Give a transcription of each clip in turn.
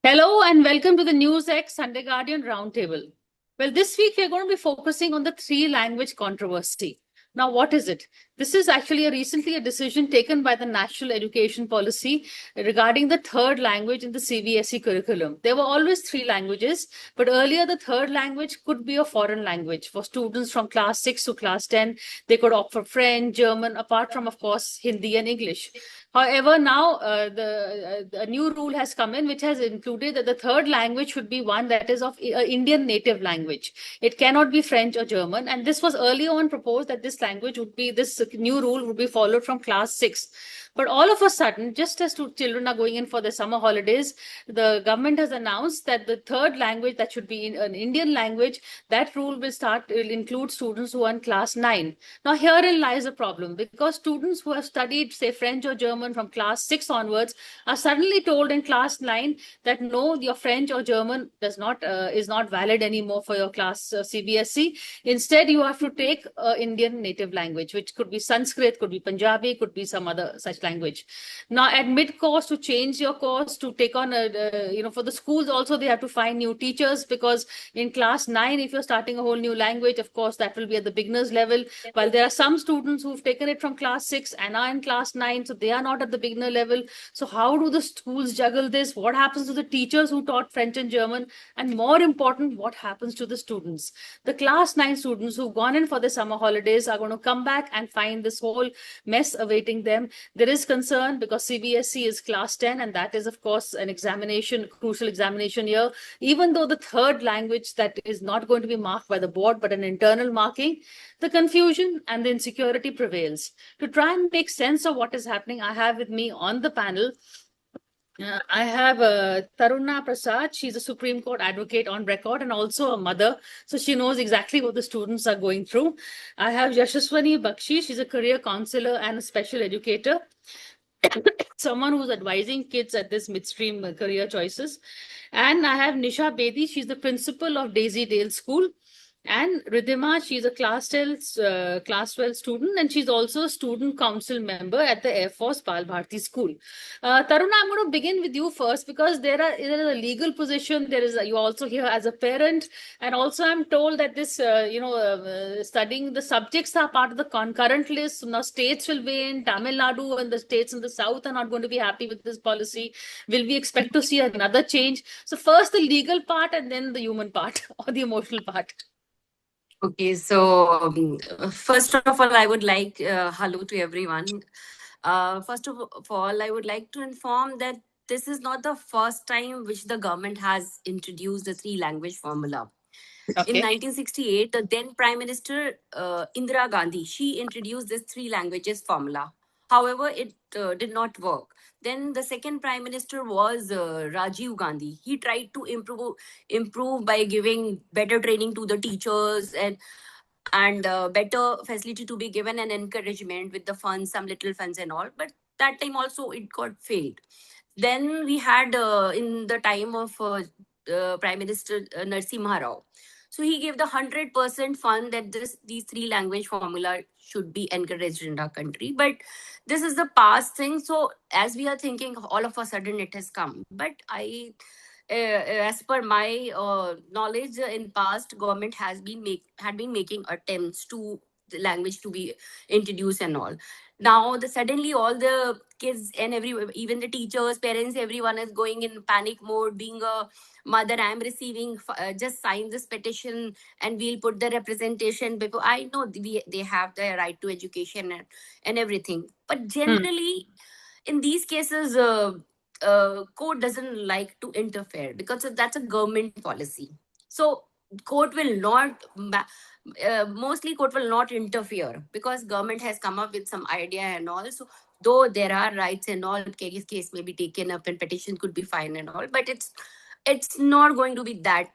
Hello and welcome to the NewsX Sunday Guardian Roundtable. Well, this week we're going to be focusing on the three language controversy. Now, what is it? This is actually recently a decision taken by the National Education Policy regarding the third language in the CBSE curriculum. There were always three languages, but earlier the third language could be a foreign language. For students from class 6 to class 10, they could opt for French, German, apart from, of course, Hindi and English. However, now a new rule has come in, which has included that the third language should be one that is of Indian native language. It cannot be French or German. And this was early on proposed that this new rule would be followed from class 6. But all of a sudden, just as children are going in for the summer holidays, the government has announced that the third language that should be an Indian language, that rule will include students who are in class 9. Now, herein lies the problem, because students who have studied, say, French or German from class 6 onwards are suddenly told in class 9 that no, your French or German is not valid anymore for your class CBSE. Instead, you have to take Indian native language, which could be Sanskrit, could be Punjabi, could be some other such language. Now, at mid-course, to change your course, to take on, for the schools also, they have to find new teachers, because in class 9, if you're starting a whole new language, of course, that will be at the beginner's level. While there are some students who've taken it from class 6 and are in class 9, so they are not at the beginner level. So how do the schools juggle this? What happens to the teachers who taught French and German? And more important, what happens to the students? The class 9 students who've gone in for the summer holidays are going to come back and find this whole mess awaiting them. There is concern because CBSE is class 10, and that is, of course, an examination, crucial examination year. Even though the third language that is not going to be marked by the board, but an internal marking, the confusion and the insecurity prevails. To try and make sense of what is happening, I have with me on the panel I have Taruna Prasad. She's a Supreme Court advocate on record and also a mother. So she knows exactly what the students are going through. I have Yashaswani Bakshi. She's a career counselor and a special educator. Someone who's advising kids at this midstream career choices. And I have Nisha Bedi. She's the principal of Daisy Dale School. And Ridhima, she's a class 12 student, and she's also a student council member at the Air Force Bal Bharti School. Taruna, I'm going to begin with you first, because there is a legal position. You're also here as a parent, and also I'm told that studying the subjects are part of the concurrent list. So now states will be in Tamil Nadu, and the states in the south are not going to be happy with this policy. Will we expect to see another change? So first the legal part, and then the human part or the emotional part. Okay, so first of all, I would like hello to everyone. First of all, I would like to inform that this is not the first time which the government has introduced the three language formula. Okay. In 1968, the then Prime Minister Indira Gandhi, she introduced this three languages formula. However, it did not work. Then the second Prime Minister was Rajiv Gandhi. He tried to improve by giving better training to the teachers and better facility to be given and encouragement with the funds, some little funds and all. But that time also it got failed. Then we had in the time of Prime Minister Narsimha Rao. So he gave the 100% fund that these three language formula should be encouraged in our country. But this is the past thing. So as we are thinking, all of a sudden it has come. But as per my knowledge, in past government had been making attempts to the language to be introduced and all. Now suddenly all the kids and even the teachers, parents, everyone is going in panic mode. Being a mother, I'm receiving just sign this petition and we'll put the representation, because I know they have the right to education and everything. But generally, in these cases, court doesn't like to interfere because that's a government policy. So court will not mostly court will not interfere because government has come up with some idea and all. So though there are rights and all, case may be taken up and petition could be fine and all, but it's not going to be that.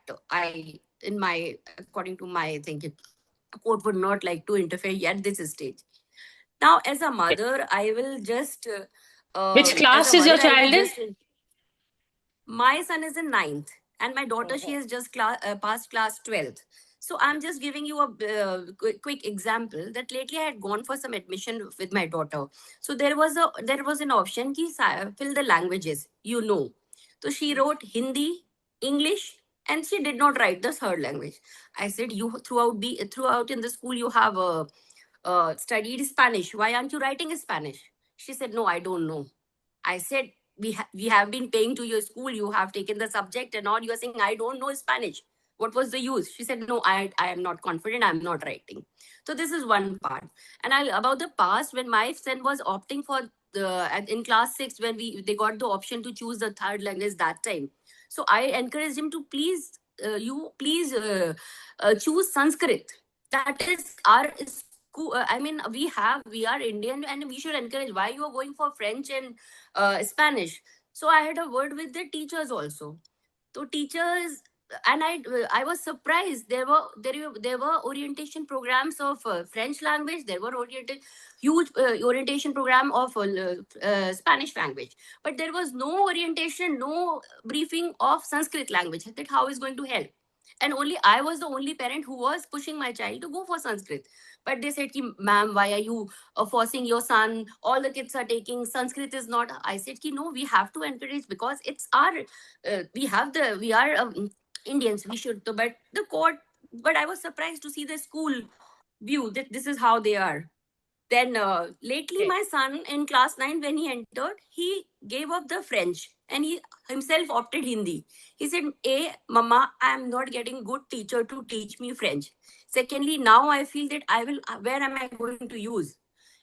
According to my thinking, court would not like to interfere at this stage. Now, as a mother, I will just which class is your child in? My son is in 9th, and my daughter, she has just passed class 12th. So I'm just giving you a quick example that lately I had gone for some admission with my daughter. So there was an option ki fill the languages, So she wrote Hindi, English, and she did not write the third language. I said, you throughout in the school you have studied Spanish. Why aren't you writing Spanish? She said, no, I don't know. I said, we have been paying to your school. You have taken the subject and all. You are saying, I don't know Spanish. What was the use? She said, no, I am not confident. I'm not writing. So this is one part. And about the past, when my son was opting for in class 6, when they got the option to choose the third language that time. So I encouraged him to please choose Sanskrit. That is our school. I mean, we are Indian and we should encourage. Why you are going for French and Spanish? So I had a word with the teachers also. So teachers, and I was surprised. There were orientation programs of French language. There were huge orientation program of Spanish language, but there was no orientation, no briefing of Sanskrit language. That how is going to help? And only I was the only parent who was pushing my child to go for Sanskrit. But they said, ma'am, why are you forcing your son? All the kids are taking Sanskrit is not. I said, no, we have to encourage because it's our we are Indians, we should. But the court, but I was surprised to see the school view that this is how they are. Then lately, my son in class 9, when he entered, he gave up the French and he himself opted Hindi. He said, Mama, I am not getting good teacher to teach me French. Secondly, now I feel that where am I going to use?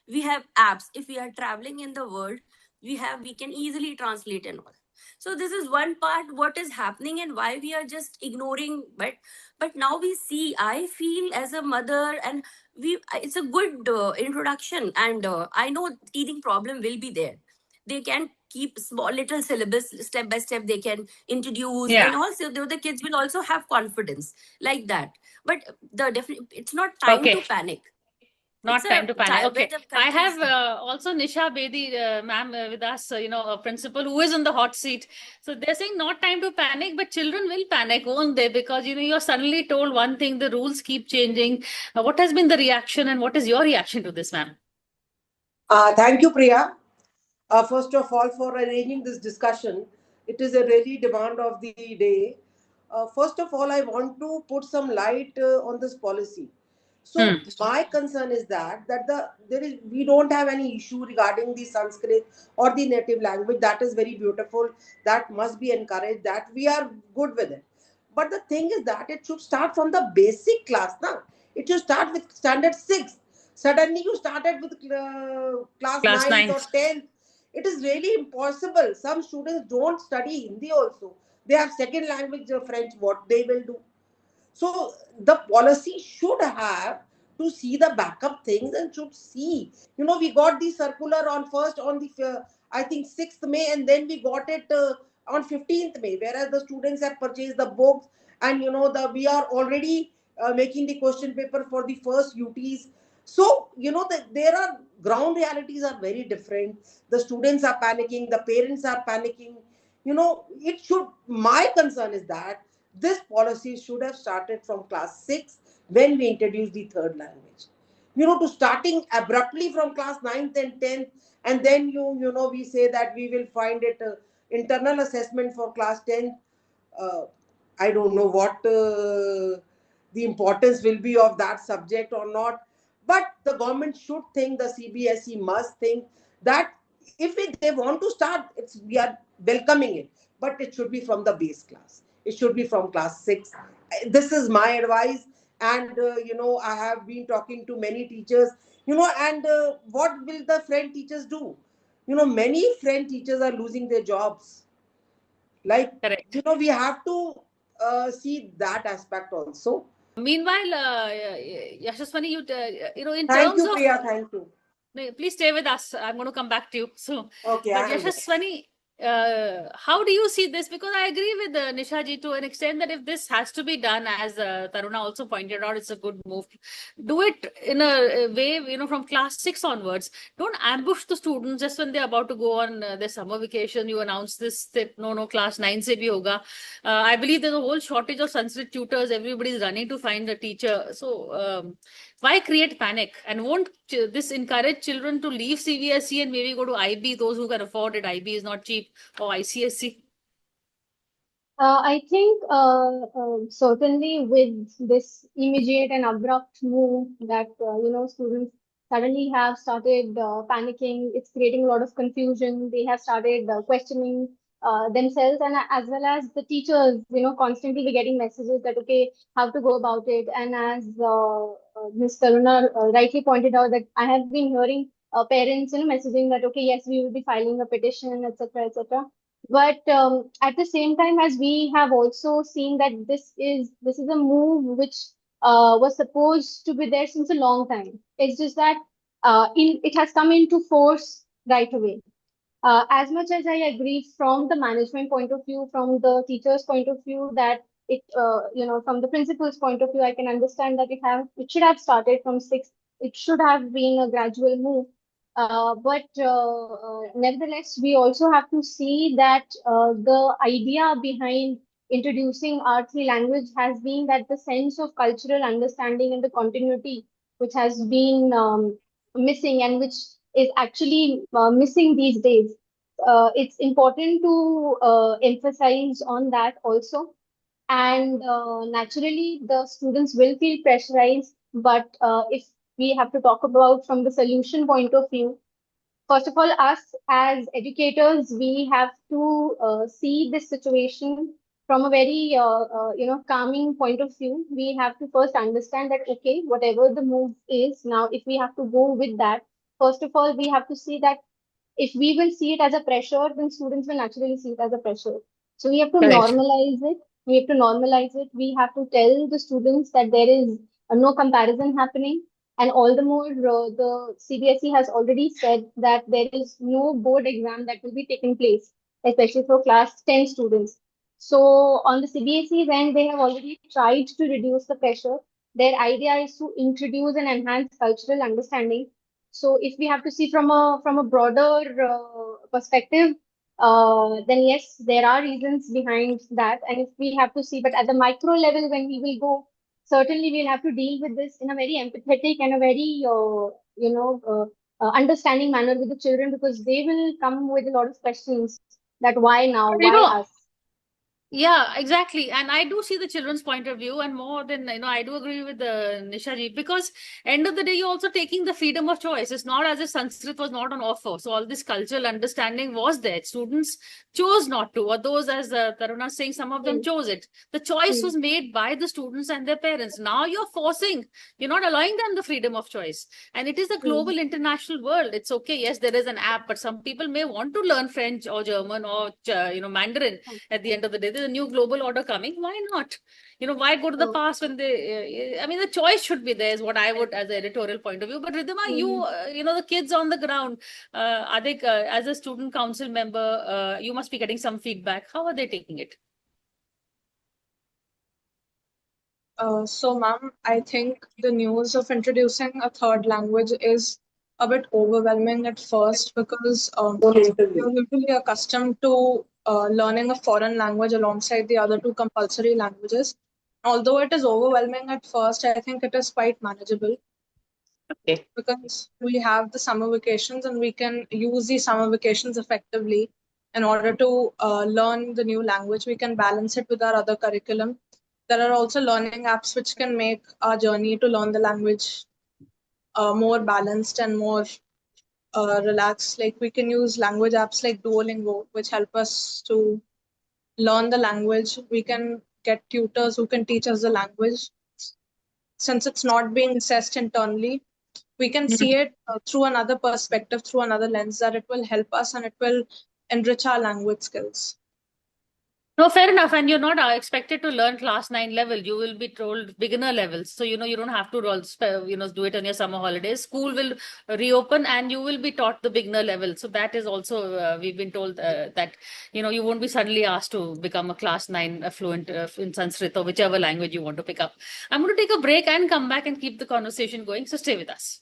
We have apps. If we are traveling in the world, we can easily translate and all. So this is one part what is happening and why we are just ignoring. But now we see, I feel as a mother, and it's a good introduction, and I know teething problem will be there. They can keep small little syllabus, step by step they can introduce, and also the kids will also have confidence like that. But it's not time to panic. Not time to panic. Okay. I countries- have also Nisha Bedi, ma'am, with us, a principal who is in the hot seat. So they're saying not time to panic, but children will panic, won't they? Because, you're suddenly told one thing, the rules keep changing. What has been the reaction and what is your reaction to this, ma'am? Thank you, Priya. First of all, for arranging this discussion. It is a really demand of the day. First of all, I want to put some light on this policy. So my concern is that we don't have any issue regarding the Sanskrit or the native language. That is very beautiful. That must be encouraged. That we are good with it. But the thing is that it should start from the basic class now. It should start with standard 6. Suddenly you started with class 9 or 10th. It is really impossible. Some students don't study Hindi also. They have second language French. What they will do? So the policy should have to see the backup things and should see. We got the circular on the I think 6th May, and then we got it on 15th May, whereas the students have purchased the books, and we are already making the question paper for the first UTs. So there are ground realities are very different. The students are panicking, the parents are panicking. My concern is that this policy should have started from class 6 when we introduced the third language. To starting abruptly from class 9th and 10th, and then we say that we will find it internal assessment for class 10th. I don't know what the importance will be of that subject or not. But the government should think, the CBSE must think that if they want to start, we are welcoming it, but it should be from the base class. It should be from class 6. This is my advice. And, I have been talking to many teachers, and what will the friend teachers do? Many friend teachers are losing their jobs. Correct. We have to see that aspect also. Meanwhile, Yashaswani, in Thank terms you, Priya. Thank you. Please stay with us. I'm going to come back to you. So, okay, but Yashaswani, how do you see this? Because I agree with Nisha ji to an extent that if this has to be done, as Taruna also pointed out, it's a good move. Do it in a way, from class 6 onwards. Don't ambush the students just when they're about to go on their summer vacation. You announce this that no, class 9 se bhi hoga. I believe there's a whole shortage of Sanskrit tutors. Everybody's running to find a teacher. So, why create panic? And won't this encourage children to leave CBSE and maybe go to IB, those who can afford it? IB is not cheap, or ICSE? I think certainly with this immediate and abrupt move that students suddenly have started panicking, it's creating a lot of confusion. They have started questioning themselves, and as well as the teachers, constantly be getting messages that okay, how to go about it. And as Ms. Karuna rightly pointed out, that I have been hearing parents, messaging that okay, yes, we will be filing a petition, etc., etc. But at the same time, as we have also seen that this is a move which was supposed to be there since a long time. It's just that it has come into force right away. As much as I agree from the management point of view, from the teachers' point of view, that from the principal's point of view, I can understand that it should have started from sixth. It should have been a gradual move. But nevertheless, we also have to see that the idea behind introducing R3 language has been that the sense of cultural understanding and the continuity which has been missing and which is actually missing these days. It's important to emphasize on that also. And naturally, the students will feel pressurized. But if we have to talk about from the solution point of view, first of all, us as educators, we have to see this situation from a very calming point of view. We have to first understand that okay, whatever the move is now, if we have to go with that, first of all, we have to see that if we will see it as a pressure, then students will naturally see it as a pressure. So we have to Correct. normalize it. We have to normalize it. We have to tell the students that there is no comparison happening. And all the more, the CBSE has already said that there is no board exam that will be taking place, especially for class 10 students. So on the CBSE's end, they have already tried to reduce the pressure. Their idea is to introduce and enhance cultural understanding. So if we have to see from a broader perspective, then yes, there are reasons behind that. And if we have to see, but at the micro level, when we will go, certainly we'll have to deal with this in a very empathetic and a very understanding manner with the children, because they will come with a lot of questions that why now, You why know, us? Yeah, exactly. And I do see the children's point of view, and more than, I do agree with Nisha ji, because end of the day, you're also taking the freedom of choice. It's not as if Sanskrit was not on offer. So all this cultural understanding was there. Students chose not to, or those, as Taruna is saying, some of them Mm, chose it. The choice mm, was made by the students and their parents. Now you're forcing, you're not allowing them the freedom of choice. And it is a mm, global international world. It's okay. Yes, there is an app, but some people may want to learn French or German or, Mandarin mm, at the end of the day. There's a new global order coming. Why not? Why go to the mm, past when the choice should be there, is what I would, as an editorial point of view. But Ridhima, mm. the kids on the ground, are they, as a student council member, you must be getting some feedback. How are they taking it? So, ma'am, I think the news of introducing a third language is a bit overwhelming at first because you're usually accustomed to learning a foreign language alongside the other two compulsory languages. Although it is overwhelming at first, I think it is quite manageable Okay. because we have the summer vacations and we can use the summer vacations effectively in order to learn the new language. We can balance it with our other curriculum. There are also learning apps which can make our journey to learn the language more balanced and more relaxed. Like we can use language apps like Duolingo, which help us to learn the language. We can get tutors who can teach us the language. Since it's not being assessed internally, we can see it through another perspective, through another lens, that it will help us and it will enrich our language skills. No, fair enough. And you're not expected to learn class 9 level. You will be told beginner level. So, you don't have to do it on your summer holidays. School will reopen and you will be taught the beginner level. So that is also, we've been told that, you won't be suddenly asked to become a class 9 fluent in Sanskrit or whichever language you want to pick up. I'm going to take a break and come back and keep the conversation going. So stay with us.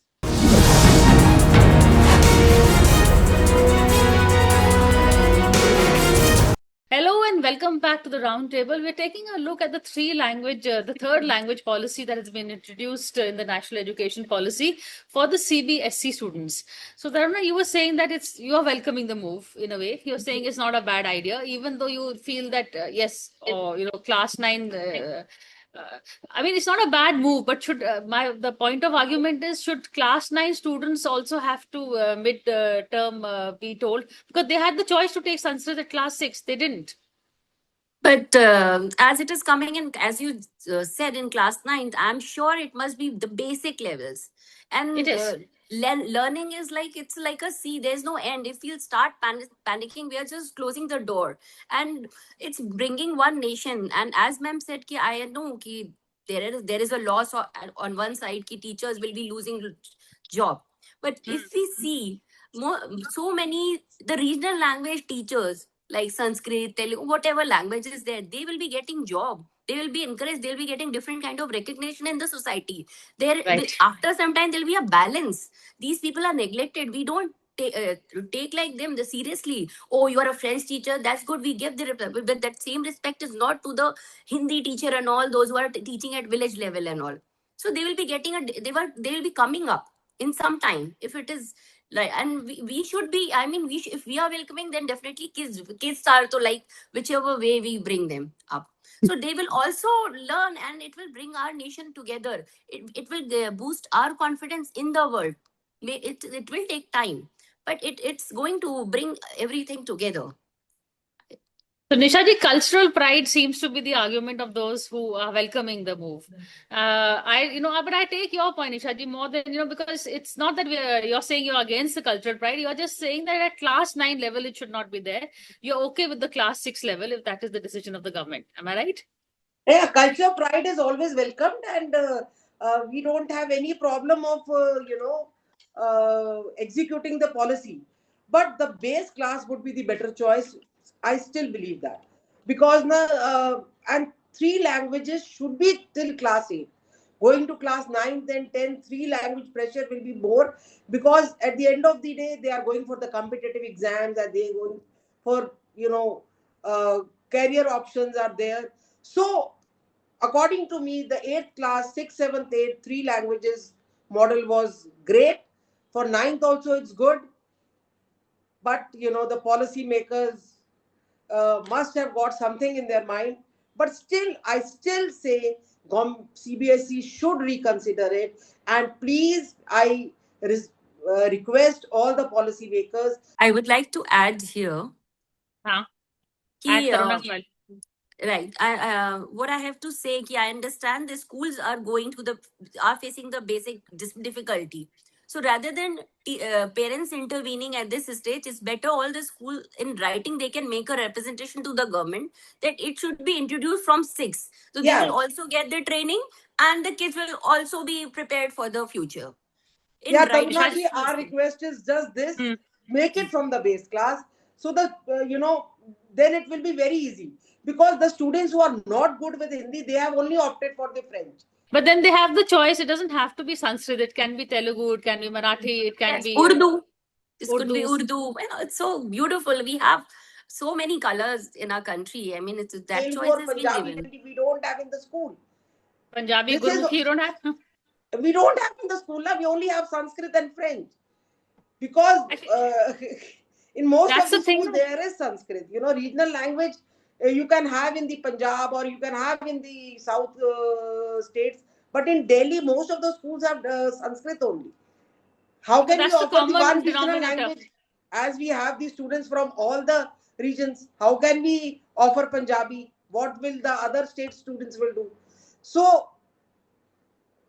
Hello and welcome welcome back to the roundtable. We're taking a look at the the third language policy that has been introduced in the national education policy for the CBSE students. So, Dharna, you were saying that you are welcoming the move in a way. You're saying it's not a bad idea, even though you feel that yes, or class 9. I mean, it's not a bad move, but the point of argument is, should class 9 students also have to mid term be told, because they had the choice to take Sanskrit at class 6, they didn't. But as it is coming in, as you said, in class 9th, I'm sure it must be the basic levels. And It is. learning is it's like a sea. There's no end. If you start panicking, we are just closing the door. And it's bringing one nation. And as ma'am said, I know there is a loss on one side, teachers will be losing job. But if we see so many, the regional language teachers, like Sanskrit, Telugu, whatever language is there, they will be getting job. They will be encouraged. They'll be getting different kind of recognition in the society. Right. After some time, there'll be a balance. These people are neglected. We don't take like them seriously. Oh, you are a French teacher. That's good. We give the respect. But that same respect is not to the Hindi teacher and all those who are teaching at village level and all. So they will be getting they will be coming up in some time. If it is like, and we should be, I mean, if we are welcoming, then definitely kids are to like whichever way we bring them up. So they will also learn, and it will bring our nation together. It will boost our confidence in the world. It will take time, but it's going to bring everything together. So, Nishaji, cultural pride seems to be the argument of those who are welcoming the move. But I take your point, Nishaji, more than, because it's not that you're saying you're against the cultural pride. You're just saying that at class 9 level, it should not be there. You're okay with the class 6 level if that is the decision of the government. Am I right? Yeah, culture pride is always welcomed, and we don't have any problem of, executing the policy. But the base class would be the better choice. I still believe that, because and 3 languages should be till class 8. Going to class 9, then 10, 3 language pressure will be more, because at the end of the day, they are going for the competitive exams, and they are going for, career options are there. So, according to me, the 8th class, 6th, 7th, 8th, 3 languages model was great. For 9th also, it's good. But, the policy makers must have got something in their mind. But still, I still say CBSE should reconsider it. And please, I request all the policy makers. I would like to add here. Add Ki, Karuna. Right. What I have to say, I understand the schools are are facing the basic difficulty. So rather than parents intervening at this stage, it's better all the school in writing, they can make a representation to the government that it should be introduced from 6. So they will also get the training, and the kids will also be prepared for the future. Tarunaji, our request is just this: make it from the base class, so that then it will be very easy. Because the students who are not good with Hindi, they have only opted for the French. But then they have the choice. It doesn't have to be Sanskrit. It can be Telugu. It can be Marathi. It can be Urdu. This could be Urdu. It's so beautiful. We have so many colors in our country. I mean, it's that Telugu choice or has been Punjabi given. we don't have in the school. Punjabi, Gurmukhi, you don't have? We don't have in the school. We only have Sanskrit and French. Because in most of the schools, there is Sanskrit. Regional language you can have in the Punjab, or you can have in the South states. But in Delhi, most of the schools have Sanskrit only. How can we offer the one regional language as we have the students from all the regions? How can we offer Punjabi? What will the other state students will do? So,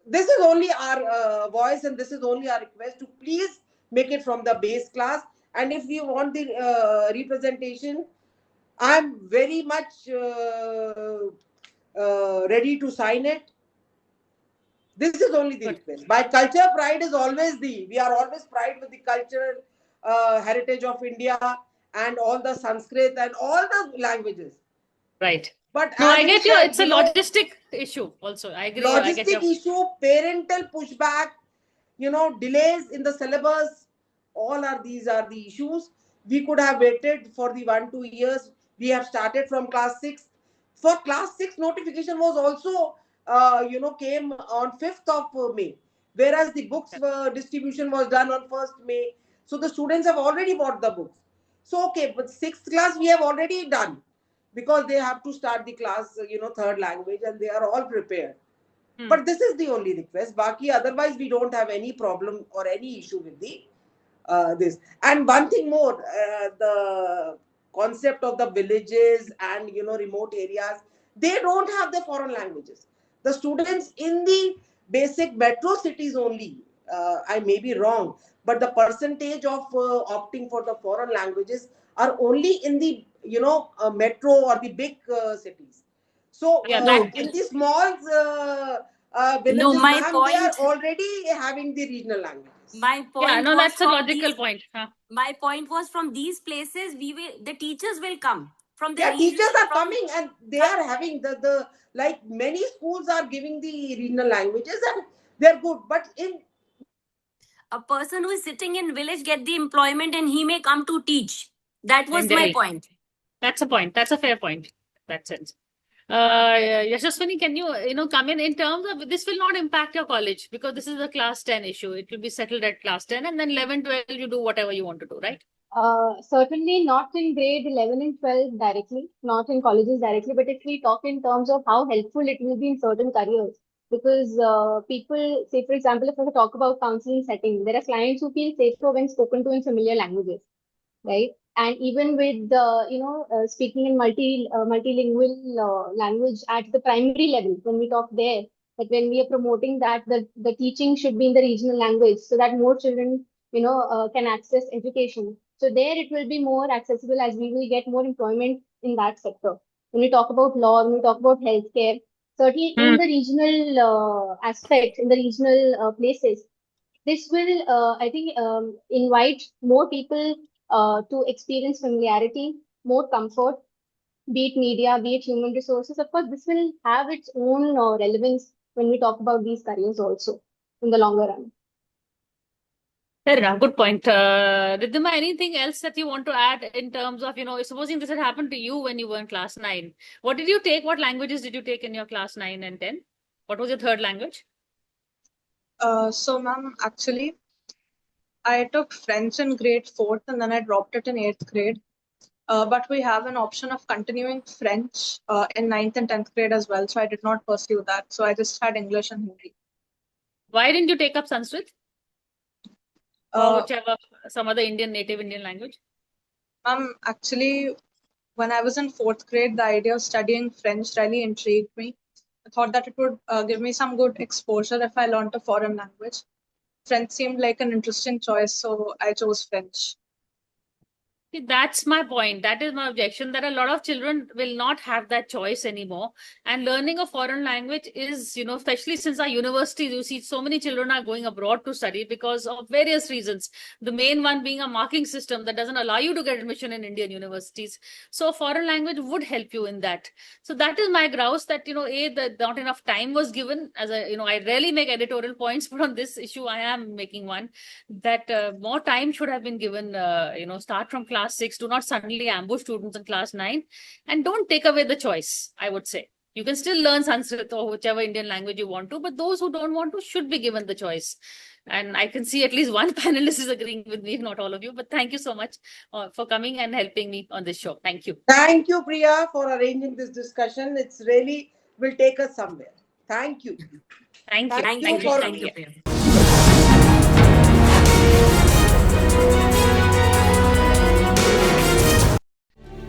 this is only our voice, and this is only our request to please make it from the base class. And if we want the representation, I'm very much ready to sign it. This is only the request. By culture pride is always we are always pride with the cultural heritage of India and all the Sanskrit and all the languages. Right. But no, I get you. It's a logistic issue also. I agree. Logistic issue, parental pushback, delays in the syllabus. These are the issues. We could have waited for the 1-2 years. We have started from class 6. For class 6, notification was also, came on 5th of May, whereas the books distribution was done on 1st May. So the students have already bought the books. So, okay, but 6th class we have already done, because they have to start the class, third language, and they are all prepared. But this is the only request. Baki, otherwise we don't have any problem or any issue with the this. And one thing more, the concept of the villages and remote areas, they don't have the foreign languages. The students in the basic metro cities only, I may be wrong, but the percentage of opting for the foreign languages are only in the metro or the big cities. So Yeah, in the small villages, No, my ma'am, they are point- already having the regional languages. My point yeah, no, was that's a from logical these- point. Huh? My point was, from these places, the teachers will come from the Yeah, region- teachers are from- coming, and they are having the like many schools are giving the regional languages, and they're good. But in a person who is sitting in village get the employment, and he may come to teach. That was In my Delhi. point. That's a point. That's a fair point. That sense. Yashaswini, can you come in terms of this will not impact your college because this is a class 10 issue. It will be settled at class 10, and then 11, 12, you do whatever you want to do, right? Certainly not in grade 11 and 12 directly, not in colleges directly, but if we talk in terms of how helpful it will be in certain careers, because people, say for example, if I talk about counseling setting, there are clients who feel safer when spoken to in familiar languages, right? And even with speaking in multilingual language at the primary level, when we talk there, that when we are promoting that the teaching should be in the regional language so that more children can access education. So there it will be more accessible as we will get more employment in that sector. When we talk about law, when we talk about healthcare, certainly in the regional aspect, in the regional places, this will, I think, invite more people to experience familiarity, more comfort, be it media, be it human resources. Of course, this will have its own relevance when we talk about these careers also in the longer run. Fair enough. Good point. Riddhima, anything else that you want to add in terms of, supposing this had happened to you when you were in class 9, what did you take? What languages did you take in your class 9 and 10? What was your third language? So, ma'am, actually, I took French in grade 4th and then I dropped it in 8th grade. But we have an option of continuing French in 9th and 10th grade as well. So I did not pursue that. So I just had English and Hindi. Why didn't you take up Sanskrit? Or Uh, whichever, some other native Indian language? Actually, when I was in 4th grade, the idea of studying French really intrigued me. I thought that it would give me some good exposure if I learned a foreign language. French seemed like an interesting choice, so I chose French. See, that's my point. That is my objection, that a lot of children will not have that choice anymore. And learning a foreign language is, especially since our universities, you see so many children are going abroad to study because of various reasons. The main one being a marking system that doesn't allow you to get admission in Indian universities. So a foreign language would help you in that. So that is my grouse that, that not enough time was given. As I rarely make editorial points, but on this issue, I am making one, that more time should have been given, start from class 6. Do not suddenly ambush students in class 9, and don't take away the choice, I would say. You can still learn Sanskrit or whichever Indian language you want to, but those who don't want to should be given the choice. And I can see at least one panelist is agreeing with me, if not all of you. But thank you so much for coming and helping me on this show. Thank you. Thank you, Priya, for arranging this discussion. It's really will take us somewhere. Thank you. Thank you. Thank Thank you you. for- Thank you, Priya.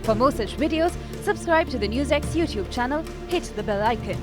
For more such videos, subscribe to the NewsX YouTube channel, hit the bell icon.